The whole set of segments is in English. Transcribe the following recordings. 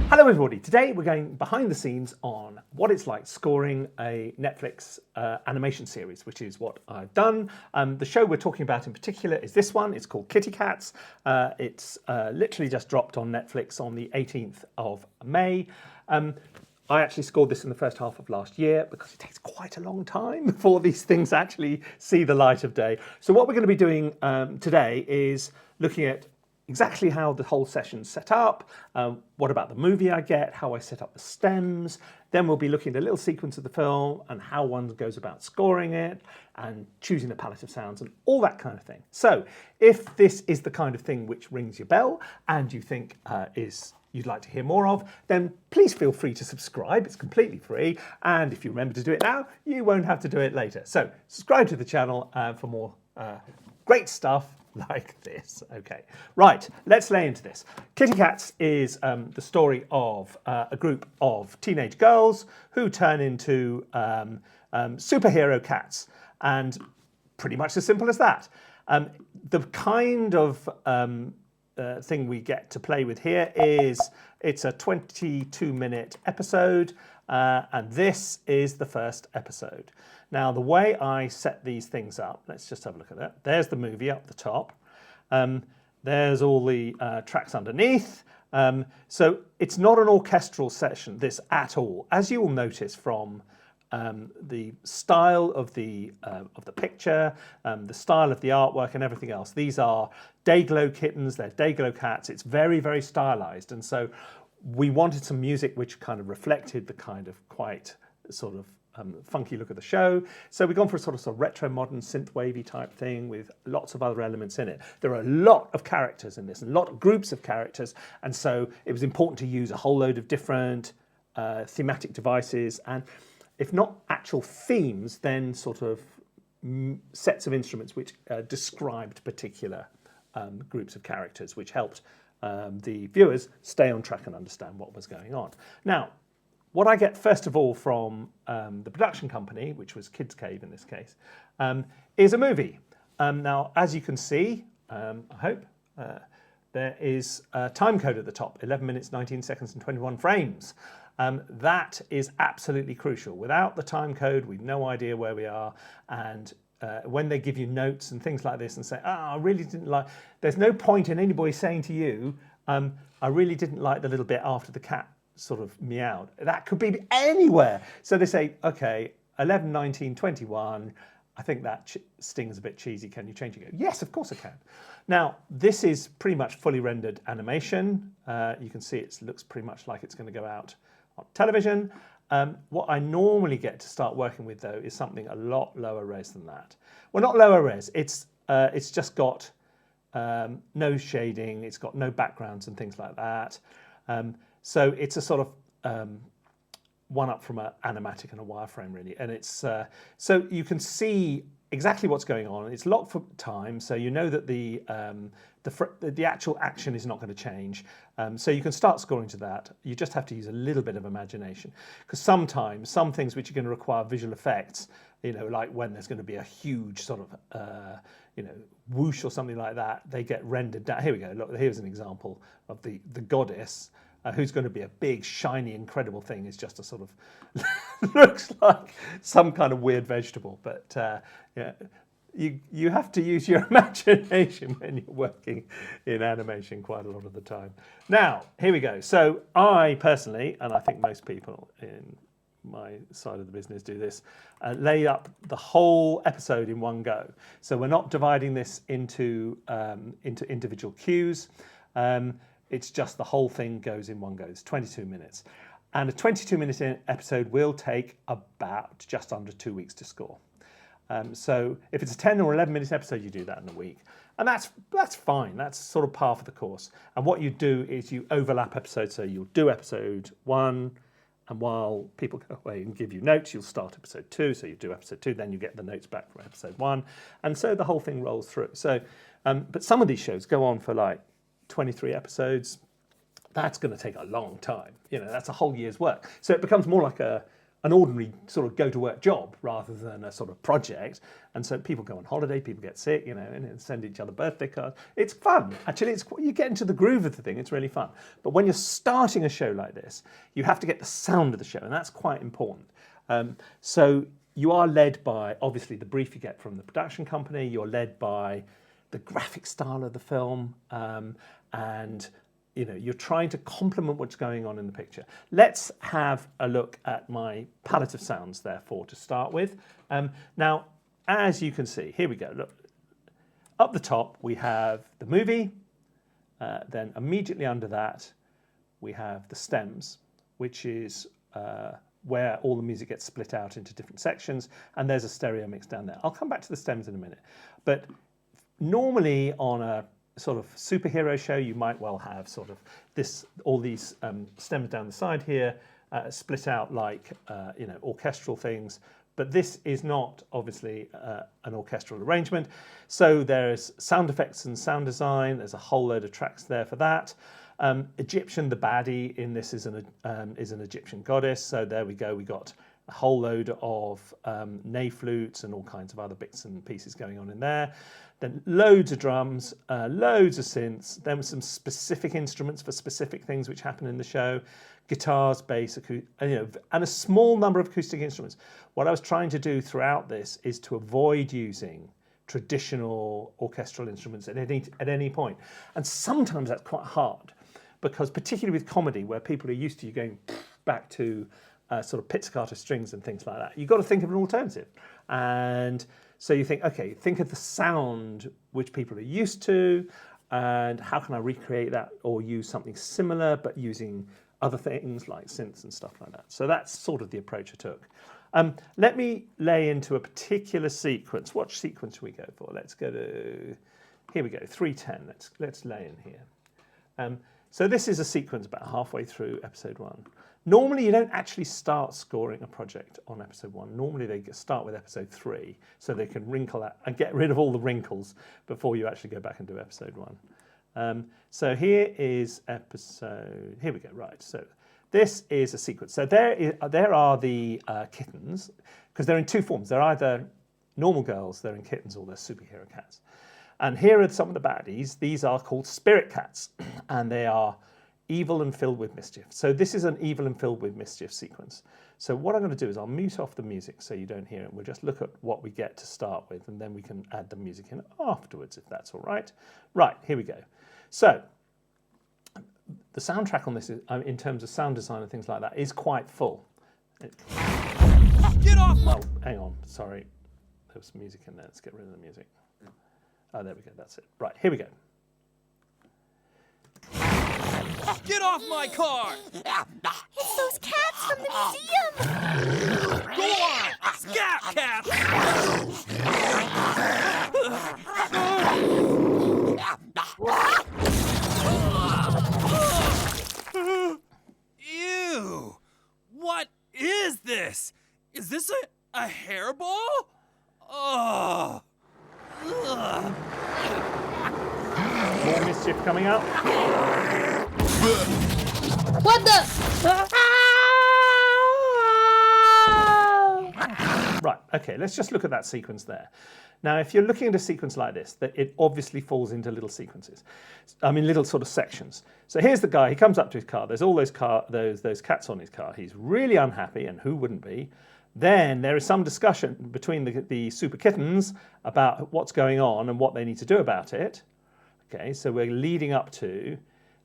Hello everybody, today we're going behind the scenes on what it's like scoring a Netflix animation series, which is what I've done. The show we're talking about in particular is this one. It's called Kitti Katz. It's literally just dropped on Netflix on the 18th of May. I actually scored this in the first half of last year because it takes quite a long time before these things actually see the light of day. So what we're going to be doing today is looking at exactly how the whole session's set up, what about the movie I get, how I set up the stems. Then we'll be looking at a little sequence of the film and how one goes about scoring it and choosing the palette of sounds and all that kind of thing. So if this is the kind of thing which rings your bell and you think you'd like to hear more of, then please feel free to subscribe. It's completely free. And if you remember to do it now, you won't have to do it later. So subscribe to the channel for more great stuff like this. Okay, right, let's lay into this. Kitti Katz is the story of a group of teenage girls who turn into superhero cats, and pretty much as simple as that. The kind of thing we get to play with here is it's a 22-minute episode, and this is the first episode. Now, the way I set these things up, let's just have a look at that. There's the movie up the top. There's all the tracks underneath. So it's not an orchestral session, this at all. As you will notice from the style of the picture, the style of the artwork and everything else. These are day-glow kittens, they're day-glow cats. It's very, very stylized. And so we wanted some music which kind of reflected the kind of quite sort of funky look of the show. So we've gone for a sort of retro modern synth wavy type thing with lots of other elements in it. There are a lot of characters in this, a lot of groups of characters. And so it was important to use a whole load of different thematic devices, and if not actual themes, then sort of sets of instruments which described particular groups of characters, which helped the viewers stay on track and understand what was going on. Now, what I get first of all from the production company, which was Kids Cave in this case, is a movie. Now, as you can see, I hope, there is a time code at the top, 11 minutes, 19 seconds and 21 frames. That is absolutely crucial. Without the time code, we've no idea where we are. And when they give you notes and things like this and say, I really didn't like, there's no point in anybody saying to you, I really didn't like the little bit after the cat sort of meowed. That could be anywhere. So they say, okay, 11, 19, 21, I think that stings a bit cheesy. Can you change it? Yes, of course I can. Now, this is pretty much fully rendered animation. You can see it looks pretty much like it's going to go out on television. What I normally get to start working with, though, is something a lot lower res than that. Well, not lower res. It's just got no shading. It's got no backgrounds and things like that. So it's a sort of one up from an animatic and a wireframe, really. And it's so you can see exactly what's going on. It's locked for time, so you know that the actual action is not going to change. So you can start scoring to that. You just have to use a little bit of imagination, because sometimes some things which are going to require visual effects, you know, like when there's going to be a huge sort of you know, whoosh or something like that, they get rendered down. Here we go. Look, here's an example of the goddess. Who's going to be a big, shiny, incredible thing, is just a sort of looks like some kind of weird vegetable. But yeah, you have to use your imagination when you're working in animation quite a lot of the time. Now, here we go. So I personally, and I think most people in my side of the business do this, lay up the whole episode in one go. So we're not dividing this into individual cues. It's just the whole thing goes in one go. It's 22 minutes. And a 22-minute episode will take about just under 2 weeks to score. So if it's a 10 or 11-minute episode, you do that in a week. And that's fine. That's sort of par for the course. And what you do is you overlap episodes. So you'll do episode 1, and while people go away and give you notes, you'll start episode 2. So you do episode 2, then you get the notes back from episode 1. And so the whole thing rolls through. So, but some of these shows go on for like 23 episodes. That's going to take a long time. You know, that's a whole year's work. So it becomes more like an an ordinary sort of go-to-work job rather than a sort of project. And so people go on holiday, people get sick, you know, and send each other birthday cards. It's fun. Actually, you get into the groove of the thing. It's really fun. But when you're starting a show like this, you have to get the sound of the show, and that's quite important. So you are led by, obviously, the brief you get from the production company. You're led by the graphic style of the film, and you know, you're trying to complement what's going on in the picture. Let's have a look at my palette of sounds, therefore, to start with. Now, as you can see, here we go. Look, up the top, we have the movie. Then immediately under that, we have the stems, which is where all the music gets split out into different sections. And there's a stereo mix down there. I'll come back to the stems in a minute. But normally on a sort of superhero show, you might well have sort of all these stems down the side here, split out like you know, orchestral things. But this is not obviously an orchestral arrangement. So there's sound effects and sound design. There's a whole load of tracks there for that. Egyptian, the baddie in this is an Egyptian goddess. So there we go. We got a whole load of ney flutes and all kinds of other bits and pieces going on in there. Then loads of drums, loads of synths. Then some specific instruments for specific things which happen in the show. Guitars, bass, you know, and a small number of acoustic instruments. What I was trying to do throughout this is to avoid using traditional orchestral instruments at any point. And sometimes that's quite hard, because particularly with comedy, where people are used to you going back to sort of pizzicato strings and things like that, you've got to think of an alternative. And so you think, okay, think of the sound which people are used to, and how can I recreate that or use something similar, but using other things like synths and stuff like that. So that's sort of the approach I took. Let me lay into a particular sequence. What sequence should we go for? Let's go to, here we go, 310. Let's lay in here. So this is a sequence about halfway through episode 1. Normally, you don't actually start scoring a project on episode 1. Normally, they start with episode 3, so they can wrinkle out and get rid of all the wrinkles before you actually go back and do episode 1. So here is episode. Here we go. Right. So this is a sequence. So there are the kittens, because they're in two forms. They're either normal girls, they're in kittens, or they're superhero cats. And here are some of the baddies. These are called spirit cats, and they are evil and filled with mischief. So this is an evil and filled with mischief sequence. So what I'm going to do is I'll mute off the music so you don't hear it. We'll just look at what we get to start with, and then we can add the music in afterwards, if that's all right. Right, here we go. So the soundtrack on this, is, in terms of sound design and things like that, is quite full. Get off! Oh, hang on, sorry. There was some music in there. Let's get rid of the music. Oh, there we go. That's it. Right, here we go. Get off my car! It's those cats from the museum! Go on! Scat cats! Ew! What is this? Is this a hairball? Oh! Ugh. More mischief coming up. What the? Right, okay, let's just look at that sequence there. Now, if you're looking at a sequence like this, that it obviously falls into little sequences. I mean, little sort of sections. So here's the guy, he comes up to his car, there's all those cats on his car. He's really unhappy, and who wouldn't be? Then there is some discussion between the super kittens about what's going on and what they need to do about it. Okay, so we're leading up to,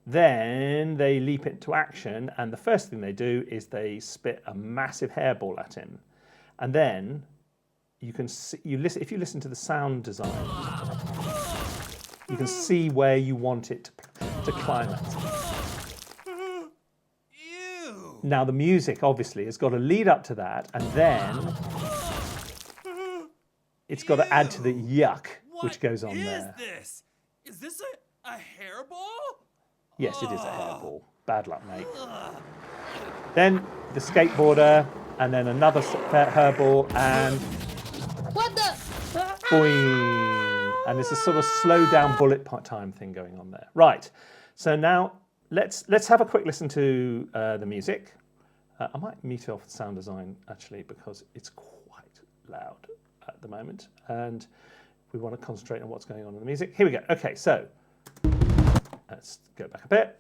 then they leap into action, and the first thing they do is they spit a massive hairball at him. And then you can see, if you listen to the sound design, you can see where you want it to climax. Ew! Now the music obviously has got to lead up to that, and then it's got to add to the yuck which goes on there. What is this? Is this a hairball? Yes, it is a hairball. Bad luck, mate. Then the skateboarder, and then another hairball, and What the? boing. And it's a sort of slow down bullet time thing going on there. Right. So now let's have a quick listen to the music. I might mute off sound design actually because it's quite loud at the moment, and we want to concentrate on what's going on in the music. Here we go. Okay, so let's go back a bit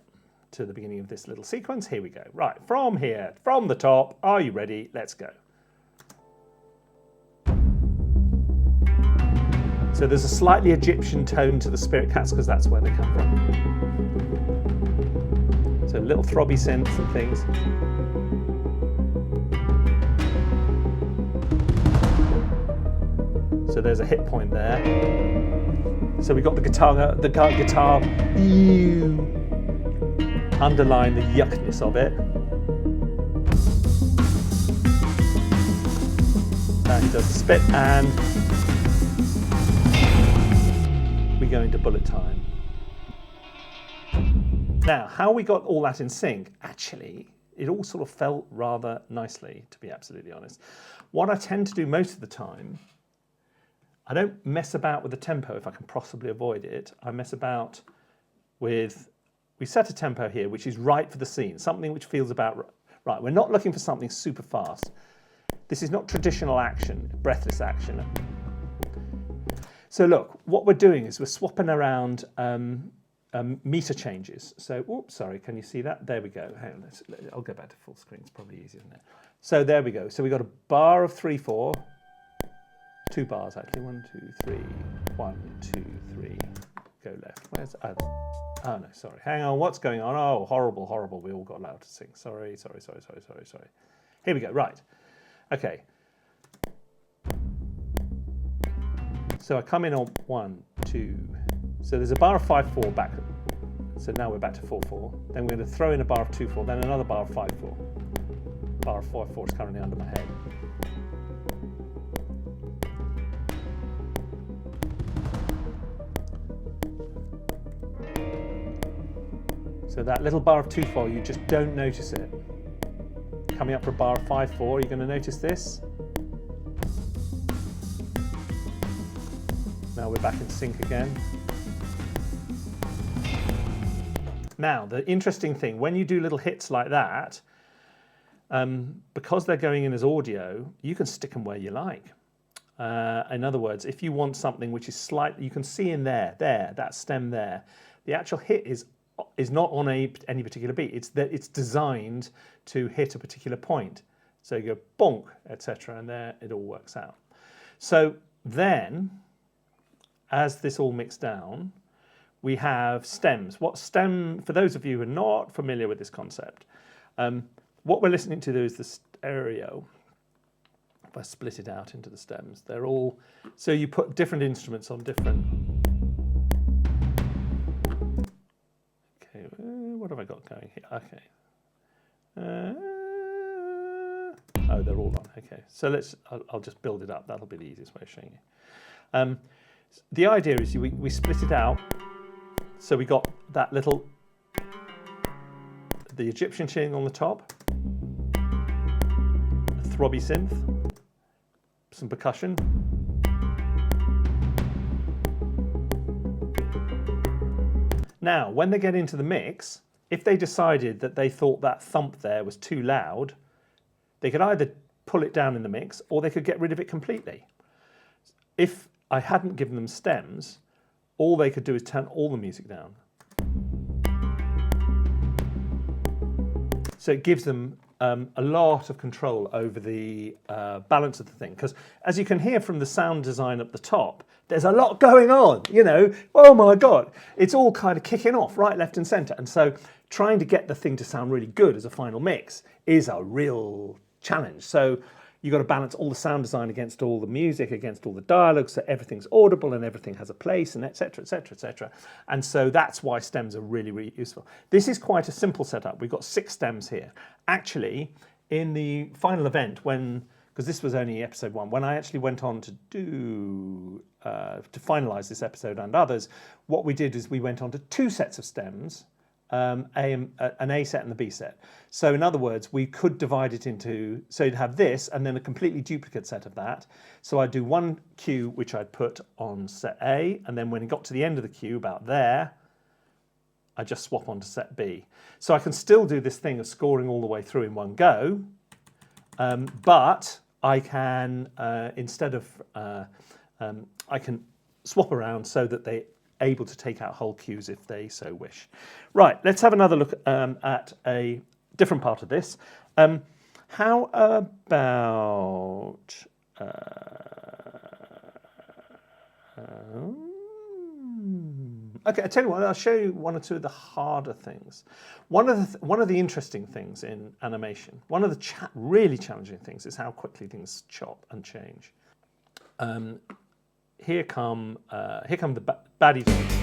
to the beginning of this little sequence. Here we go. Right, from here, from the top. Are you ready? Let's go. So there's a slightly Egyptian tone to the Spirit Cats because that's where they come from. So little throbby synths and things. So there's a hit point there. So we got the guitar underline the yuckness of it. And he does the spit, and we go into bullet time. Now, how we got all that in sync, actually, it all sort of felt rather nicely, to be absolutely honest. What I tend to do most of the time, I don't mess about with the tempo if I can possibly avoid it. I mess about with, we set a tempo here which is right for the scene, something which feels about right. We're not looking for something super fast. This is not traditional action, breathless action. So look, what we're doing is we're swapping around meter changes. So, oops, sorry, can you see that? There we go. Hang on, I'll go back to full screen. It's probably easier, isn't it? So there we go. So we got a bar of 3/4, 2 bars actually. 1, 2, 3. 1, 2, 3. Go left. Where's oh no, sorry. Hang on. What's going on? Oh, horrible, horrible. We all got loud to sing. Sorry. Here we go. Right. Okay. So I come in on 1, 2. So there's a bar of 5/4 back. So now we're back to 4/4. Then we're going to throw in a bar of 2/4. Then another bar of 5/4. Bar of 5/4 is currently under my head. So that little bar of 2/4, you just don't notice it. Coming up for a bar of 5/4, you're going to notice this. Now we're back in sync again. Now, the interesting thing, when you do little hits like that, because they're going in as audio, you can stick them where you like. In other words, if you want something which is slightly, you can see in there, that stem there, the actual hit is not on any particular beat. It's designed to hit a particular point. So you go bonk, etc., and there it all works out. So then, as this all mixed down, we have stems. What stem, for those of you who are not familiar with this concept, what we're listening to is the stereo. If I split it out into the stems, they're all, so you put different instruments on different. Okay, what have I got going here? Okay. Oh, they're all on. Okay, so I'll just build it up. That'll be the easiest way of showing you. The idea is we split it out. So we got that little, the Egyptian ching on the top, a throbby synth, some percussion. Now, when they get into the mix, if they decided that they thought that thump there was too loud, they could either pull it down in the mix or they could get rid of it completely. If I hadn't given them stems, all they could do is turn all the music down. So it gives them a lot of control over the balance of the thing. Because as you can hear from the sound design at the top, there's a lot going on, you know. Oh my God. It's all kind of kicking off right, left and center. And so trying to get the thing to sound really good as a final mix is a real challenge. So you've got to balance all the sound design against all the music, against all the dialogue, so everything's audible and everything has a place, and etc., etc., etc. And so that's why stems are really, really useful. This is quite a simple setup. We've got 6 stems here. Actually, in the final event, because this was only episode 1, when I actually went on to to finalise this episode and others, what we did is we went on to 2 sets of stems, an A set and the B set. So in other words, we could divide it into, so you'd have this and then a completely duplicate set of that. So I'd do one cue which I'd put on set A, and then when it got to the end of the cue, about there, I just swap onto set B. So I can still do this thing of scoring all the way through in one go, but I can, instead of, I can swap around so that they're able to take out whole cues if they so wish. Right, let's have another look at a different part of this. How about... okay, I tell you what. I'll show you one or two of the harder things. One of the interesting things in animation, one of the really challenging things, is how quickly things chop and change. Here come the baddie dogs.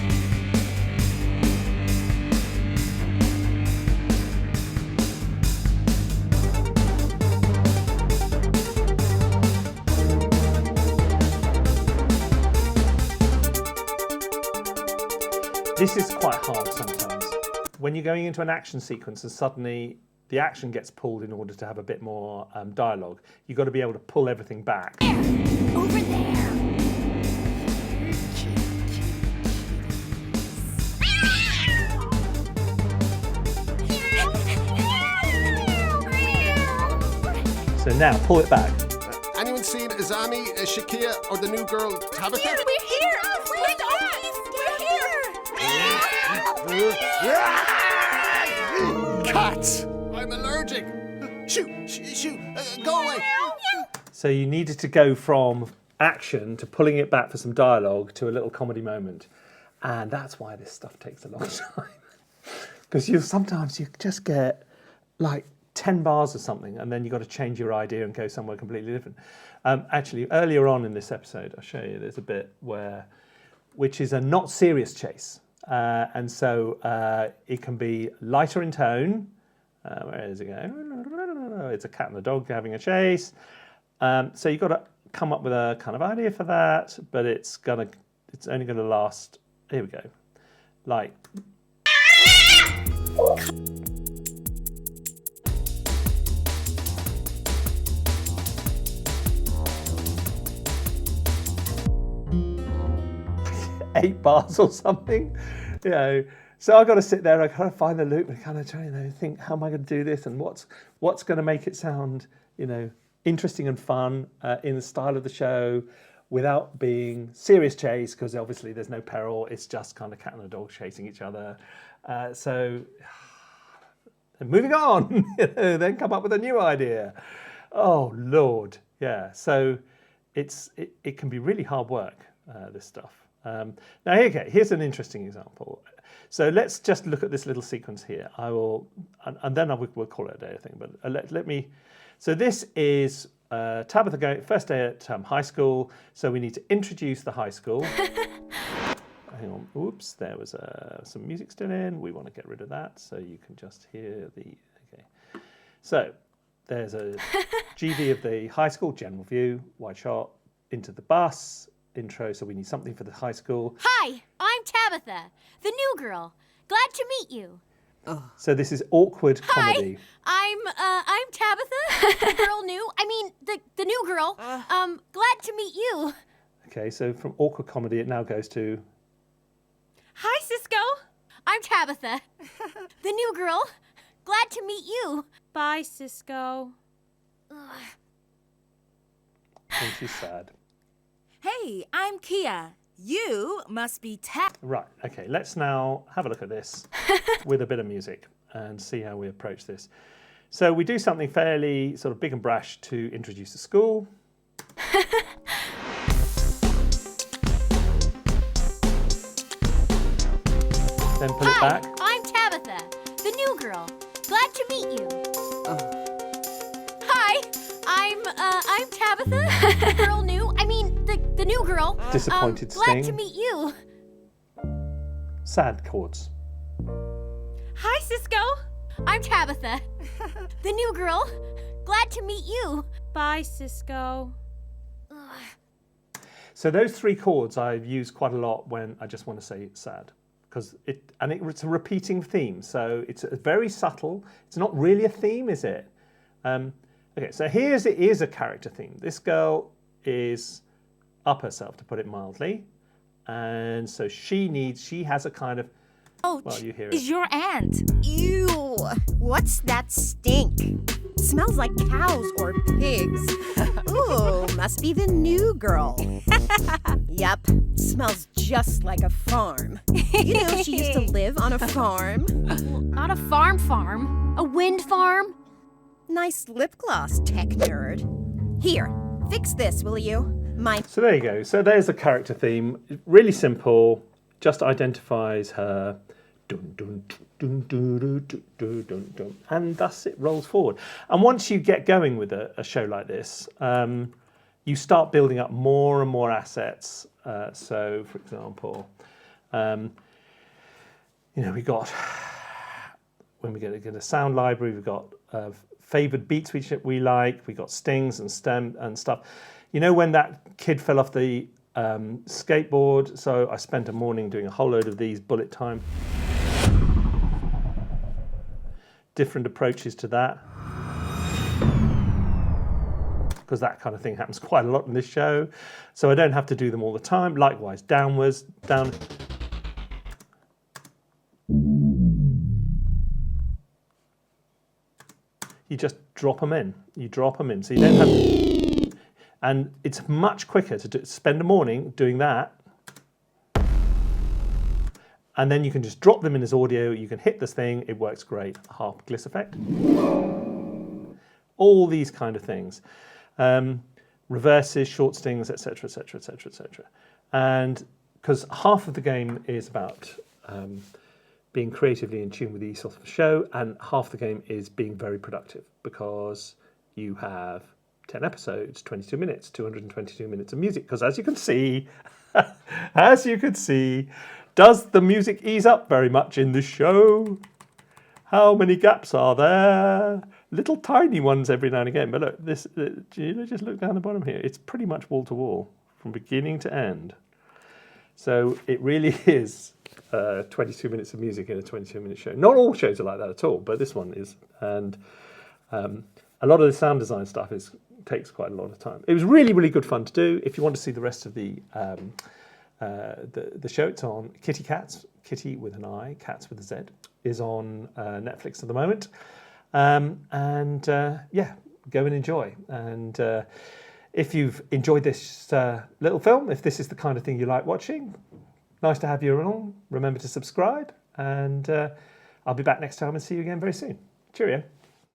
This is quite hard sometimes. When you're going into an action sequence and suddenly the action gets pulled in order to have a bit more dialogue, you've got to be able to pull everything back. Over there. So now, pull it back. Anyone seen Azami, Shakia, or the new girl Tabitha? We're here. Cats! I'm allergic. Shoot! Go away. So you needed to go from action to pulling it back for some dialogue to a little comedy moment. And that's why this stuff takes a long time. Because sometimes you just get like 10 bars or something, and then you've got to change your idea and go somewhere completely different. Actually, earlier on in this episode, I'll show you, there's a bit which is a not serious chase. And so it can be lighter in tone. Where is it going? It's a cat and a dog having a chase. So you've got to come up with a kind of idea for that, but it's only going to last. Here we go. Like. Eight bars or something, So I've got to sit there. I kind of find the loop and kind of try and think, how am I going to do this, and what's going to make it sound, interesting and fun in the style of the show, without being serious chase, because obviously there's no peril. It's just kind of cat and a dog chasing each other. So moving on, then come up with a new idea. Oh Lord, yeah. So it can be really hard work. This stuff. Now here's an interesting example. So let's just look at this little sequence here. I will, and then we'll call it a day, I think. But let me. So this is Tabitha going first day at high school. So we need to introduce the high school. Hang on. Oops, there was some music still in. We want to get rid of that, so you can just hear the. Okay. So there's a GV of the high school, general view, wide shot, into the bus. Intro, so we need something for the high school. Hi, I'm Tabitha, the new girl. Glad to meet you. So this is awkward comedy. Hi, I'm Tabitha, the girl new. I mean, the new girl. Glad to meet you. Okay, so from awkward comedy, it now goes to. Hi, Cisco. I'm Tabitha, the new girl. Glad to meet you. Bye, Cisco. And she's sad. Hey, I'm Kia. You must be Right, okay, let's now have a look at this with a bit of music and see how we approach this. So we do something fairly sort of big and brash to introduce the school. Then pull it back. I'm Tabitha, the new girl. Glad to meet you. Hi, I'm Tabitha, the girl new. I mean, the new girl. Disappointed glad sting. to meet you. Sad chords. Hi, Cisco. I'm Tabitha, the new girl. Glad to meet you. Bye, Cisco. So those three chords I've used quite a lot when I just want to say sad, because it's a repeating theme. So it's very subtle. It's not really a theme, is it? Okay, so it is a character theme. This girl is up herself, to put it mildly, and so she has a kind of Oh, Well, you hear it. is your aunt. Ew, what's that stink? Smells like cows or pigs. Ooh, must be the new girl. Yup, smells just like a farm. You know she used to live on a farm. Not a farm, a wind farm. Nice lip gloss, tech nerd. Here, fix this, will you? So there you go. So there's the character theme. Really simple. Just identifies her. Dun, dun, dun, dun, dun, dun, dun, dun, dun, and thus it rolls forward. And once you get going with a show like this, you start building up more and more assets. So, for example, we got, when we get a sound library, we've got favoured beats which we like, we got stings and stem and stuff. You know when that kid fell off the skateboard? So I spent a morning doing a whole load of these bullet time. Different approaches to that, because that kind of thing happens quite a lot in this show, so I don't have to do them all the time. Likewise, downwards, down. You just drop them in. You drop them in, so you don't have to. And it's much quicker to spend a morning doing that. And then you can just drop them in as audio. You can hit this thing. It works great. Harp gliss effect. All these kind of things. Reverses, short stings, etc., etc., etc., etc. And because half of the game is about being creatively in tune with the ethos of the show, and half the game is being very productive, because you have 10 episodes, 22 minutes, 222 minutes of music. Because as you can see, does the music ease up very much in the show? How many gaps are there? Little tiny ones every now and again. But look, just look down the bottom here. It's pretty much wall to wall from beginning to end. So it really is 22 minutes of music in a 22-minute show. Not all shows are like that at all, but this one is. And a lot of the sound design stuff takes quite a lot of time. It was really, really good fun to do. If you want to see the rest of the show, it's on Kitti Katz, Kitti with an I, Katz with a Z, is on Netflix at the moment. Go and enjoy. And if you've enjoyed this little film, if this is the kind of thing you like watching, nice to have you along. Remember to subscribe, and I'll be back next time and see you again very soon. Cheerio.